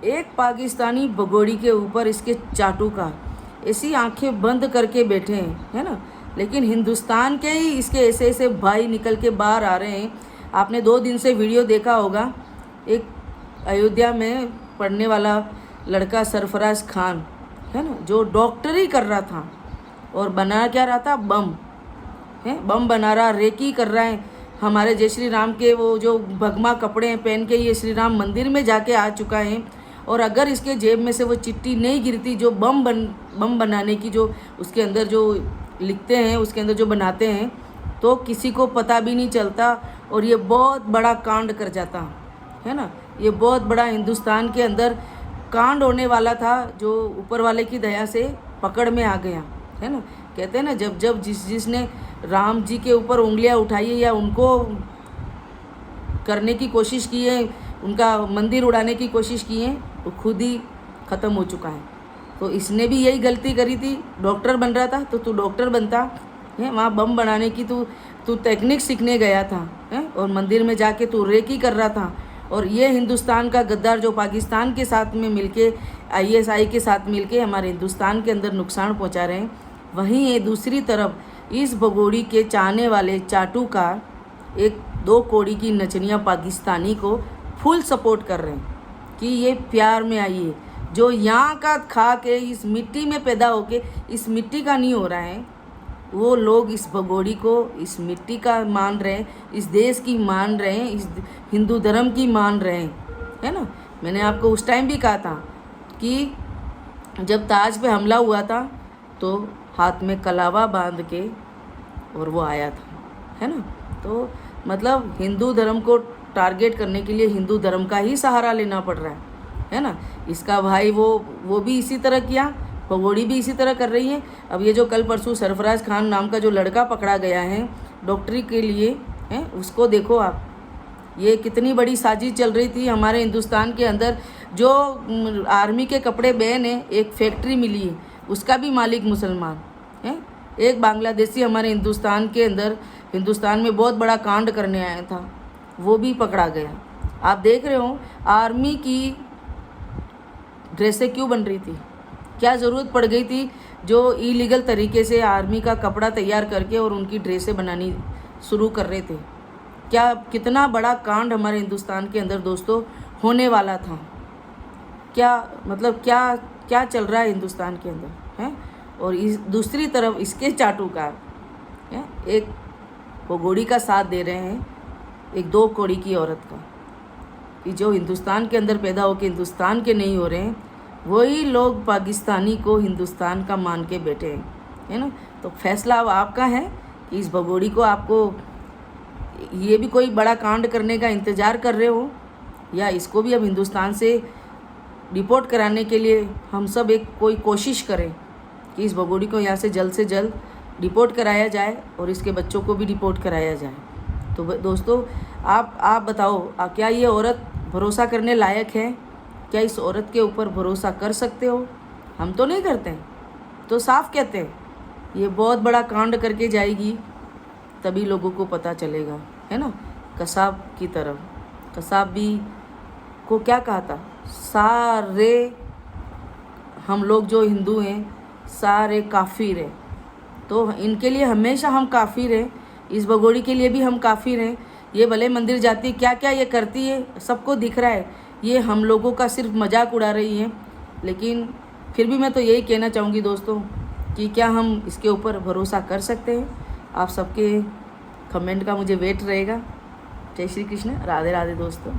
एक पाकिस्तानी भगोड़ी के ऊपर इसके चाटू का ऐसी आंखें बंद करके बैठे हैं, है ना। लेकिन हिंदुस्तान के ही इसके ऐसे ऐसे भाई निकल के बाहर आ रहे हैं। आपने 2 दिन से वीडियो देखा होगा, एक अयोध्या में पढ़ने वाला लड़का सरफराज खान, है ना, जो डॉक्टरी कर रहा था और बना क्या रहा था, बम है, बम बना रहा, रेकी कर रहा है। हमारे जय श्री राम के वो जो भगमा कपड़े हैं पहन के ये श्री राम मंदिर में जाके आ चुका है। और अगर इसके जेब में से वो चिट्ठी नहीं गिरती जो बम बनाने की, जो उसके अंदर जो लिखते हैं, उसके अंदर जो बनाते हैं, तो किसी को पता भी नहीं चलता और ये बहुत बड़ा कांड कर जाता, है ना। ये बहुत बड़ा हिंदुस्तान के अंदर कांड होने वाला था, जो ऊपर वाले की दया से पकड़ में आ गया, है ना। कहते हैं ना, जब जिसने राम जी के ऊपर उंगलियां उठाई है या उनको करने की कोशिश की है, उनका मंदिर उड़ाने की कोशिश की है, तो खुद ही ख़त्म हो चुका है। तो इसने भी यही गलती करी थी, डॉक्टर बन रहा था तो तू डॉक्टर बनता है, वहाँ बम बनाने की तू टेक्निक सीखने गया था, है, और मंदिर में जाके तू रेकी कर रहा था। और ये हिंदुस्तान का गद्दार जो पाकिस्तान के साथ में मिलके, ISI के साथ मिलके हमारे हिंदुस्तान के अंदर नुकसान पहुंचा रहे हैं, वहीं ये दूसरी तरफ इस भगोड़ी के चाहने वाले चाटुकार 1-2 कौड़ी की नचनिया पाकिस्तानी को फुल सपोर्ट कर रहे हैं कि ये प्यार में आइए। जो यहाँ का खा के इस मिट्टी में पैदा होके इस मिट्टी का नहीं हो रहा है, वो लोग इस भगोड़ी को इस मिट्टी का मान रहे हैं, इस देश की मान रहे हैं, इस हिंदू धर्म की मान रहे हैं, है ना। मैंने आपको उस टाइम भी कहा था कि जब ताज पे हमला हुआ था तो हाथ में कलावा बांध के और वो आया था, है ना। तो मतलब हिंदू धर्म को टारगेट करने के लिए हिंदू धर्म का ही सहारा लेना पड़ रहा है ना। इसका भाई वो भी इसी तरह किया, भगोड़ी भी इसी तरह कर रही है। अब ये जो कल परसों सरफराज खान नाम का जो लड़का पकड़ा गया है डॉक्टरी के लिए, है, उसको देखो आप, ये कितनी बड़ी साजिश चल रही थी हमारे हिंदुस्तान के अंदर। जो आर्मी के कपड़े बहन है, एक फैक्ट्री मिली है, उसका भी मालिक मुसलमान है। एक बांग्लादेशी हमारे हिंदुस्तान के अंदर, हिंदुस्तान में बहुत बड़ा कांड करने आया था, वो भी पकड़ा गया। आप देख रहे हो आर्मी की ड्रेसें क्यों बन रही थी, क्या ज़रूरत पड़ गई थी जो इलीगल तरीके से आर्मी का कपड़ा तैयार करके और उनकी ड्रेसें बनानी शुरू कर रहे थे। क्या कितना बड़ा कांड हमारे हिंदुस्तान के अंदर दोस्तों होने वाला था। क्या मतलब क्या चल रहा है हिंदुस्तान के अंदर, है। और इस दूसरी तरफ इसके चाटुकार एक भगोड़ी का साथ दे रहे हैं, 1-2 कौड़ी की औरत का, कि जो हिंदुस्तान के अंदर पैदा होकर हिंदुस्तान के नहीं हो रहे हैं, वही लोग पाकिस्तानी को हिंदुस्तान का मान के बैठे हैं, है ना। तो फैसला अब आपका है कि इस भगोड़ी को आपको ये भी कोई बड़ा कांड करने का इंतज़ार कर रहे हो, या इसको भी अब हिंदुस्तान से डिपोर्ट कराने के लिए हम सब एक कोई कोशिश करें कि इस भगोड़ी को यहाँ से जल्द डिपोर्ट कराया जाए और इसके बच्चों को भी डिपोर्ट कराया जाए। तो दोस्तों आप बताओ, क्या ये औरत भरोसा करने लायक है? क्या इस औरत के ऊपर भरोसा कर सकते हो? हम तो नहीं करते हैं, तो साफ कहते हैं ये बहुत बड़ा कांड करके जाएगी, तभी लोगों को पता चलेगा, है ना। कसाब की तरफ, कसाब भी को क्या कहा था, सारे हम लोग जो हिंदू हैं सारे काफिर हैं, तो इनके लिए हमेशा हम काफिर हैं, इस भगोड़ी के लिए भी हम काफिर हैं। ये भले मंदिर जाती, क्या क्या ये करती है सबको दिख रहा है, ये हम लोगों का सिर्फ मजाक उड़ा रही है। लेकिन फिर भी मैं तो यही कहना चाहूँगी दोस्तों कि क्या हम इसके ऊपर भरोसा कर सकते हैं? आप सबके कमेंट का मुझे वेट रहेगा। जय श्री कृष्ण, राधे राधे दोस्तों।